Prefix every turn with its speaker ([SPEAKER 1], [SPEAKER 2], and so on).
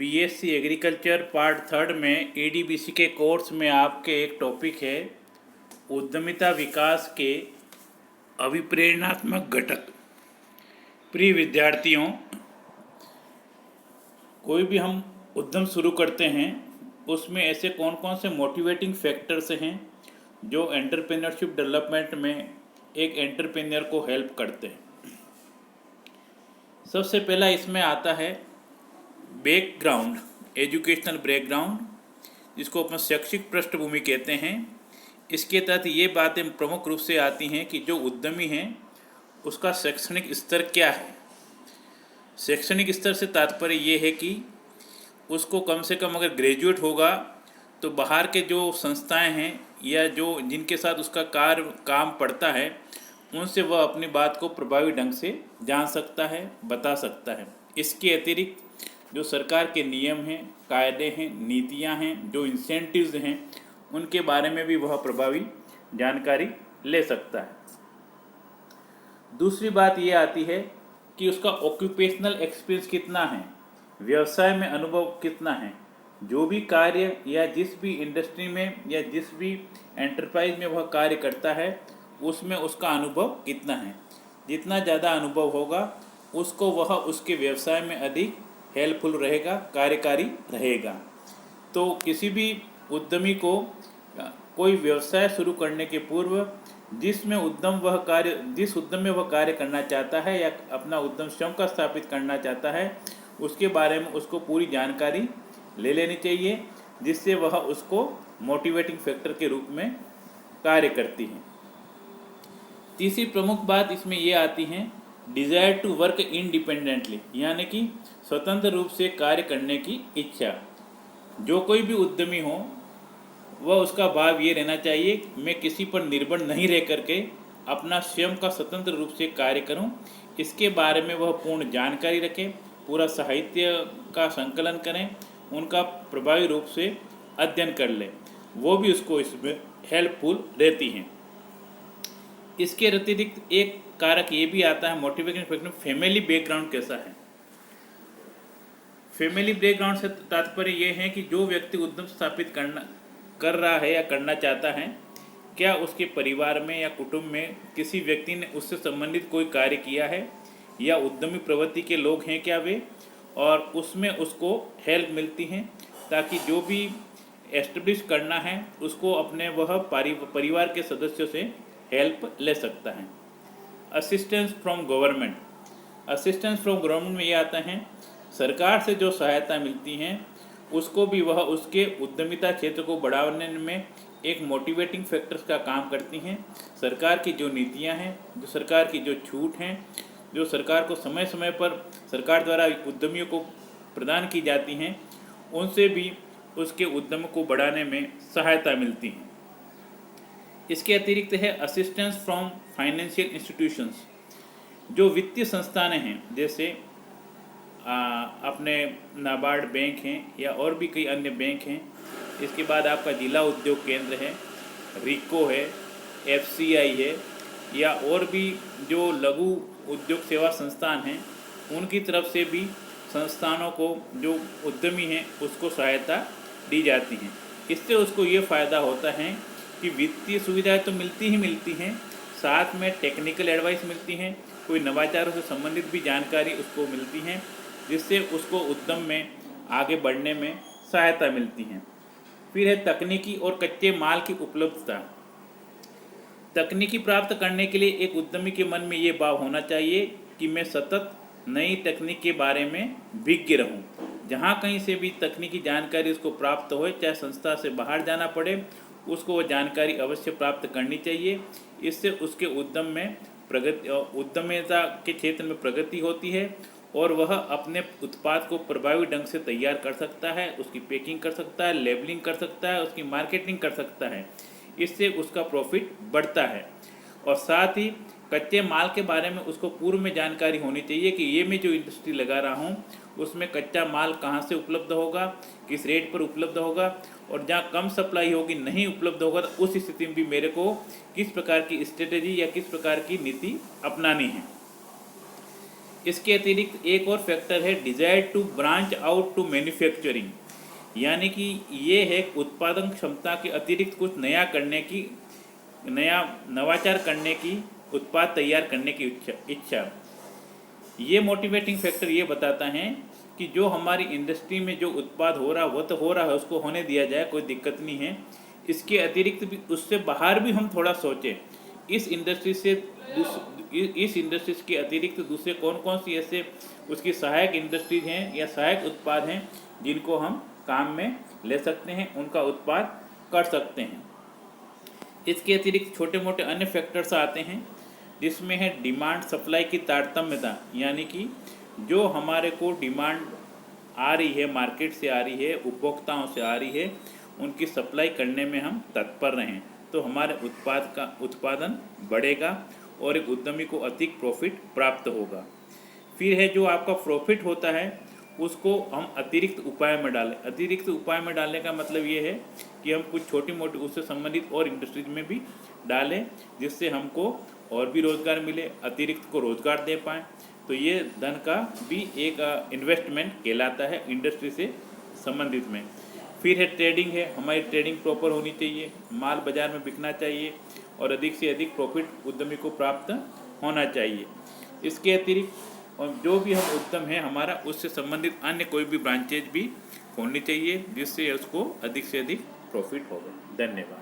[SPEAKER 1] BSc agriculture part third में एडीबीसी के course में आपके एक टॉपिक है उद्यमिता विकास के अभिप्रेरणात्मक घटक। प्रिय विद्यार्थियों, कोई भी हम उद्यम शुरू करते हैं उसमें ऐसे कौन कौन से मोटिवेटिंग फैक्टर्स हैं जो एंटरप्रेन्योरशिप डेवलपमेंट में एक एंटरप्रेन्योर को हेल्प करते हैं। सबसे पहला इसमें आता है बैकग्राउंड, एजुकेशनल बैकग्राउंड, जिसको अपन शैक्षिक पृष्ठभूमि कहते हैं। इसके तहत ये बातें प्रमुख रूप से आती हैं कि जो उद्यमी हैं उसका शैक्षणिक स्तर क्या है। शैक्षणिक स्तर से तात्पर्य ये है कि उसको कम से कम अगर ग्रेजुएट होगा तो बाहर के जो संस्थाएं हैं या जो जिनके साथ उसका काम पड़ता है उनसे वह अपनी बात को प्रभावी ढंग से जान सकता है, बता सकता है। इसके अतिरिक्त जो सरकार के नियम हैं, कायदे हैं, नीतियां हैं, जो इंसेंटिव्स हैं, उनके बारे में भी वह प्रभावी जानकारी ले सकता है। दूसरी बात ये आती है कि उसका ऑक्यूपेशनल एक्सपीरियंस कितना है, व्यवसाय में अनुभव कितना है। जो भी कार्य या जिस भी इंडस्ट्री में या जिस भी एंटरप्राइज में वह कार्य करता है उसमें उसका अनुभव कितना है। जितना ज़्यादा अनुभव होगा उसको वह उसके व्यवसाय में अधिक हेल्पफुल रहेगा, कार्यकारी रहेगा। तो किसी भी उद्यमी को कोई व्यवसाय शुरू करने के पूर्व जिस उद्यम में वह कार्य करना चाहता है या अपना उद्यम स्वयं का स्थापित करना चाहता है उसके बारे में उसको पूरी जानकारी ले लेनी चाहिए, जिससे वह उसको मोटिवेटिंग फैक्टर के रूप में कार्य करती है। तीसरी प्रमुख बात इसमें ये आती है डिज़ायर टू वर्क इंडिपेंडेंटली, यानी कि स्वतंत्र रूप से कार्य करने की इच्छा। जो कोई भी उद्यमी हो वह उसका भाव ये रहना चाहिए कि मैं किसी पर निर्भर नहीं रह करके अपना स्वयं का स्वतंत्र रूप से कार्य करूं। इसके बारे में वह पूर्ण जानकारी रखें, पूरा साहित्य का संकलन करें, उनका प्रभावी रूप से अध्ययन कर लें, वो भी उसको इसमें हेल्पफुल रहती हैं। इसके अतिरिक्त एक कारक ये भी आता है मोटिवेशन फैक्टर, फैमिली बैकग्राउंड कैसा है। फैमिली बैकग्राउंड से तात्पर्य ये है कि जो व्यक्ति उद्यम स्थापित कर रहा है या करना चाहता है, क्या उसके परिवार में या कुटुंब में किसी व्यक्ति ने उससे संबंधित कोई कार्य किया है या उद्यमी प्रवृत्ति के लोग हैं क्या वे, और उसमें उसको हेल्प मिलती है ताकि जो भी एस्टेब्लिश करना है उसको अपने वह परिवार के सदस्यों से हेल्प ले सकता है। Assistance from government, assistance from government में ये आता है सरकार से जो सहायता मिलती हैं उसको भी वह उसके उद्यमिता क्षेत्र को बढ़ाने में एक मोटिवेटिंग फैक्टर्स का काम करती हैं। सरकार की जो नीतियां हैं, जो सरकार की जो छूट हैं, जो सरकार को समय समय पर सरकार द्वारा उद्यमियों को प्रदान की जाती हैं, उनसे भी उसके उद्यम को बढ़ाने में सहायता मिलती है। इसके अतिरिक्त है असिस्टेंस फ्रॉम फाइनेंशियल इंस्टीट्यूशंस, जो वित्तीय संस्थानें हैं, जैसे अपने नाबार्ड बैंक हैं या और भी कई अन्य बैंक हैं। इसके बाद आपका जिला उद्योग केंद्र है, रिको है, एफसीआई है, या और भी जो लघु उद्योग सेवा संस्थान हैं, उनकी तरफ से भी संस्थानों को जो उद्यमी हैं उसको सहायता दी जाती है। इससे उसको ये फ़ायदा होता है कि वित्तीय सुविधाएं तो मिलती ही मिलती हैं, साथ में टेक्निकल एडवाइस मिलती हैं, कोई नवाचारों से संबंधित भी जानकारी उसको मिलती हैं, जिससे उसको उद्यम में आगे बढ़ने में सहायता मिलती है। फिर है तकनीकी और कच्चे माल की उपलब्धता। तकनीकी प्राप्त करने के लिए एक उद्यमी के मन में ये भाव होना चाहिए कि मैं सतत नई तकनीक के बारे में विज्ञ रहूं। जहां कहीं से भी तकनीकी जानकारी उसको प्राप्त हो, चाहे संस्था से बाहर जाना पड़े, उसको वो जानकारी अवश्य प्राप्त करनी चाहिए। इससे उसके उद्यम में प्रगति, उद्यमिता के क्षेत्र में प्रगति होती है और वह अपने उत्पाद को प्रभावी ढंग से तैयार कर सकता है, उसकी पैकिंग कर सकता है, लेबलिंग कर सकता है, उसकी मार्केटिंग कर सकता है। इससे उसका प्रॉफिट बढ़ता है। और साथ ही कच्चे माल के बारे में उसको पूर्व में जानकारी होनी चाहिए कि ये मैं जो इंडस्ट्री लगा रहा हूँ उसमें कच्चा माल कहाँ से उपलब्ध होगा, किस रेट पर उपलब्ध होगा, और जहाँ कम सप्लाई होगी, नहीं उपलब्ध होगा, तो उस स्थिति में भी मेरे को किस प्रकार की स्ट्रेटेजी या किस प्रकार की नीति अपनानी है। इसके अतिरिक्त एक और फैक्टर है desire to branch out to manufacturing, यानी कि ये है उत्पादन क्षमता के अतिरिक्त कुछ नया करने की, नया नवाचार करने की, उत्पाद तैयार करने की इच्छा। ये मोटिवेटिंग फैक्टर ये बताता है कि जो हमारी इंडस्ट्री में जो उत्पाद हो रहा वो तो हो रहा है, उसको होने दिया जाए, कोई दिक्कत नहीं है। इसके अतिरिक्त भी, उससे बाहर भी हम थोड़ा सोचें। इस इंडस्ट्री से इस इंडस्ट्रीज के अतिरिक्त दूसरे कौन कौन सी ऐसे उसकी सहायक इंडस्ट्रीज हैं या सहायक उत्पाद हैं जिनको हम काम में ले सकते हैं, उनका उत्पाद कर सकते हैं। इसके अतिरिक्त छोटे मोटे अन्य फैक्टर्स आते हैं जिसमें है डिमांड सप्लाई की तारतम्यता, यानी कि जो हमारे को डिमांड आ रही है, मार्केट से आ रही है, उपभोक्ताओं से आ रही है, उनकी सप्लाई करने में हम तत्पर रहें तो हमारे उत्पाद का उत्पादन बढ़ेगा और एक उद्यमी को अधिक प्रॉफिट प्राप्त होगा। फिर है जो आपका प्रॉफिट होता है उसको हम अतिरिक्त उपाय में डालें। अतिरिक्त उपाय में डालने का मतलब ये है कि हम कुछ छोटी मोटी उससे संबंधित और इंडस्ट्रीज में भी डालें जिससे हमको और भी रोज़गार मिले, अतिरिक्त को रोज़गार दे पाएँ। तो ये धन का भी एक इन्वेस्टमेंट कहलाता है इंडस्ट्री से संबंधित में। फिर है ट्रेडिंग है, हमारी ट्रेडिंग प्रॉपर होनी चाहिए, माल बाज़ार में बिकना चाहिए और अधिक से अधिक प्रॉफिट उद्यमी को प्राप्त होना चाहिए। इसके अतिरिक्त और जो भी हम उद्यम है हमारा, उससे संबंधित अन्य कोई भी ब्रांचेज भी होनी चाहिए जिससे उसको अधिक से अधिक प्रॉफिट होगा। धन्यवाद।